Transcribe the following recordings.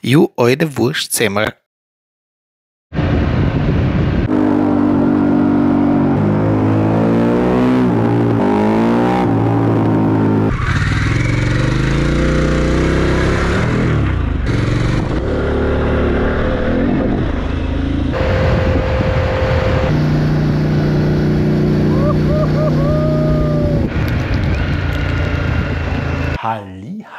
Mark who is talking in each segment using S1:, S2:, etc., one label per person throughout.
S1: You alte Wurstsemmel.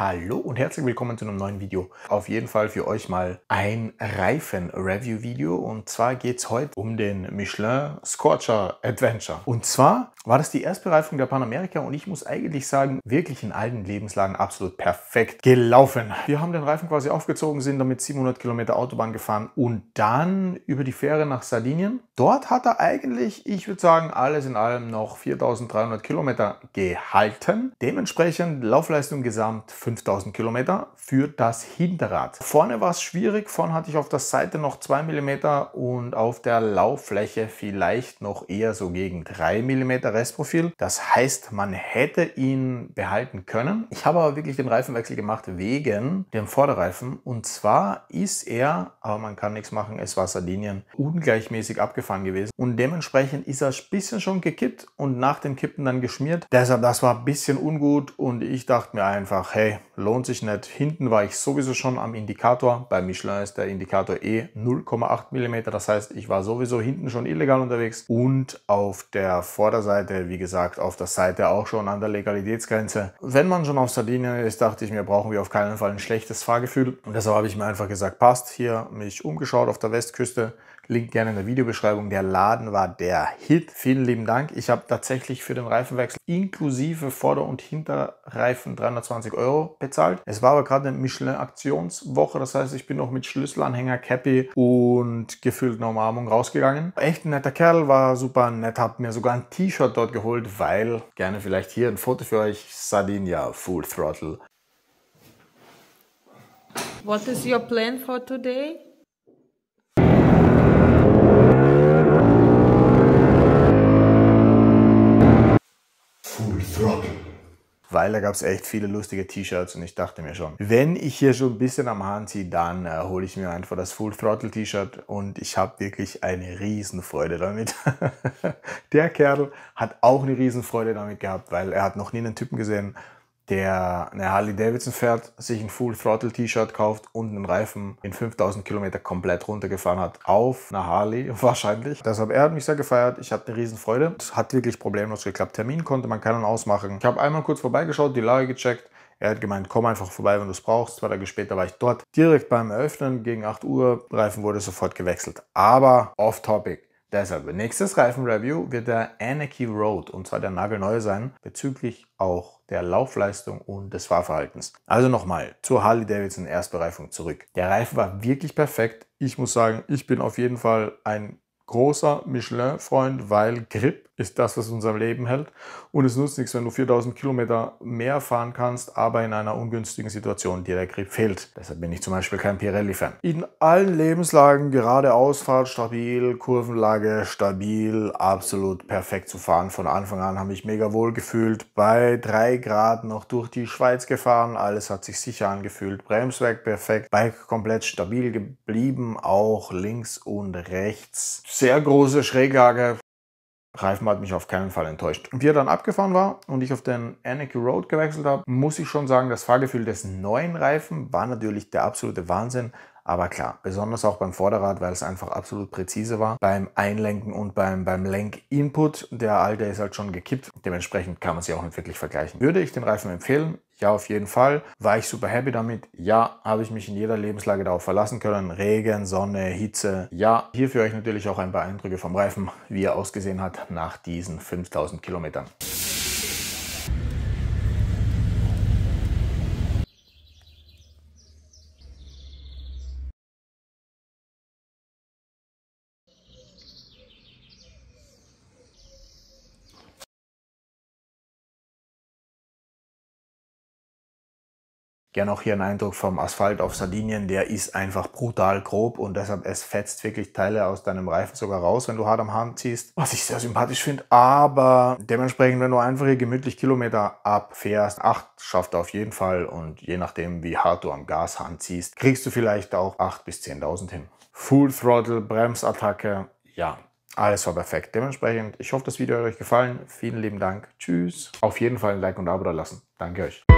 S2: Hallo und herzlich willkommen zu einem neuen Video. Auf jeden Fall für euch mal ein Reifen-Review-Video, und zwar geht es heute um den Michelin Scorcher Adventure. Und zwar war das die Erstbereifung der Panamericana und ich muss eigentlich sagen, wirklich in allen Lebenslagen absolut perfekt gelaufen. Wir haben den Reifen quasi aufgezogen, sind damit 700 Kilometer Autobahn gefahren und dann über die Fähre nach Sardinien. Dort hat er eigentlich, ich würde sagen, alles in allem noch 4300 Kilometer gehalten. Dementsprechend Laufleistung gesamt 5000 Kilometer für das Hinterrad. Vorne war es schwierig, vorne hatte ich auf der Seite noch 2 mm und auf der Lauffläche vielleicht noch eher so gegen 3 mm Restprofil. Das heißt, man hätte ihn behalten können. Ich habe aber wirklich den Reifenwechsel gemacht wegen dem Vorderreifen, und zwar ist er, aber man kann nichts machen, es war Sardinien, ungleichmäßig abgefahren gewesen und dementsprechend ist er ein bisschen schon gekippt und nach dem Kippen dann geschmiert. Deshalb, das war ein bisschen ungut und ich dachte mir einfach, hey, lohnt sich nicht. Hinten war ich sowieso schon am Indikator. Bei Michelin ist der Indikator 0,8 mm. Das heißt, ich war sowieso hinten schon illegal unterwegs. Und auf der Vorderseite, wie gesagt, auf der Seite auch schon an der Legalitätsgrenze. Wenn man schon auf Sardinien ist, dachte ich mir, brauchen wir auf keinen Fall ein schlechtes Fahrgefühl. Und deshalb habe ich mir einfach gesagt, passt, hier mich umgeschaut auf der Westküste. Link gerne in der Videobeschreibung. Der Laden war der Hit. Vielen lieben Dank. Ich habe tatsächlich für den Reifenwechsel inklusive Vorder- und Hinterreifen 320 € bezahlt. Es war aber gerade eine Michelin-Aktionswoche. Das heißt, ich bin noch mit Schlüsselanhänger, Cappy und gefühlten Umarmung rausgegangen. Echt ein netter Kerl, war super nett. Hab mir sogar ein T-Shirt dort geholt, weil, gerne vielleicht hier ein Foto für euch, Sardinia Full Throttle.
S3: What is your plan for today?
S2: Full Throttle. Weil da gab es echt viele lustige T-Shirts und ich dachte mir schon, wenn ich hier schon ein bisschen am Hahn ziehe, dann hole ich mir einfach das Full Throttle T-Shirt und ich habe wirklich eine Riesenfreude damit. Der Kerl hat auch eine Riesenfreude damit gehabt, weil er hat noch nie einen Typen gesehen, der eine Harley Davidson fährt, sich ein Full Throttle T-Shirt kauft und einen Reifen in 5000 Kilometer komplett runtergefahren hat. Auf einer Harley wahrscheinlich. Deshalb, er hat mich sehr gefeiert. Ich hatte eine Riesenfreude. Es hat wirklich problemlos geklappt. Termin konnte man keinen ausmachen. Ich habe einmal kurz vorbeigeschaut, die Lage gecheckt. Er hat gemeint, komm einfach vorbei, wenn du es brauchst. 2 Tage später war ich dort. Direkt beim Eröffnen gegen 8 Uhr. Reifen wurde sofort gewechselt. Aber off-topic. Deshalb, nächstes Reifenreview wird der Anarchy Road, und zwar der nagelneue sein, bezüglich auch der Laufleistung und des Fahrverhaltens. Also nochmal zur Harley Davidson Erstbereifung zurück. Der Reifen war wirklich perfekt. Ich muss sagen, ich bin auf jeden Fall ein großer Michelin-Freund, weil Grip ist das, was unser Leben hält. Und es nutzt nichts, wenn du 4000 Kilometer mehr fahren kannst, aber in einer ungünstigen Situation dir der Grip fehlt. Deshalb bin ich zum Beispiel kein Pirelli-Fan. In allen Lebenslagen, gerade Ausfahrt stabil, Kurvenlage stabil, absolut perfekt zu fahren. Von Anfang an habe ich mega wohl gefühlt. Bei 3 Grad noch durch die Schweiz gefahren, alles hat sich sicher angefühlt. Bremswerk perfekt, Bike komplett stabil geblieben, auch links und rechts. Sehr große Schräglage. Reifen hat mich auf keinen Fall enttäuscht. Und wie er dann abgefahren war und ich auf den Anarchy Road gewechselt habe, muss ich schon sagen, das Fahrgefühl des neuen Reifen war natürlich der absolute Wahnsinn. Aber klar, besonders auch beim Vorderrad, weil es einfach absolut präzise war. Beim Einlenken und beim Lenkinput, der alte ist halt schon gekippt. Dementsprechend kann man sie auch nicht wirklich vergleichen. Würde ich den Reifen empfehlen? Ja, auf jeden Fall. War ich super happy damit? Ja. Habe ich mich in jeder Lebenslage darauf verlassen können? Regen, Sonne, Hitze? Ja. Hier für euch natürlich auch ein paar Eindrücke vom Reifen, wie er ausgesehen hat nach diesen 5000 Kilometern. Gerne auch hier ein Eindruck vom Asphalt auf Sardinien, der ist einfach brutal grob und deshalb es fetzt wirklich Teile aus deinem Reifen sogar raus, wenn du hart am Hahn ziehst, was ich sehr sympathisch finde, aber dementsprechend, wenn du einfach hier gemütlich Kilometer abfährst, 8 schafft er auf jeden Fall und je nachdem wie hart du am Gashahn ziehst, kriegst du vielleicht auch 8.000 bis 10.000 hin. Full Throttle, Bremsattacke, ja. Alles war perfekt. Dementsprechend, ich hoffe, das Video hat euch gefallen. Vielen lieben Dank. Tschüss. Auf jeden Fall ein Like und ein Abo da lassen. Danke euch.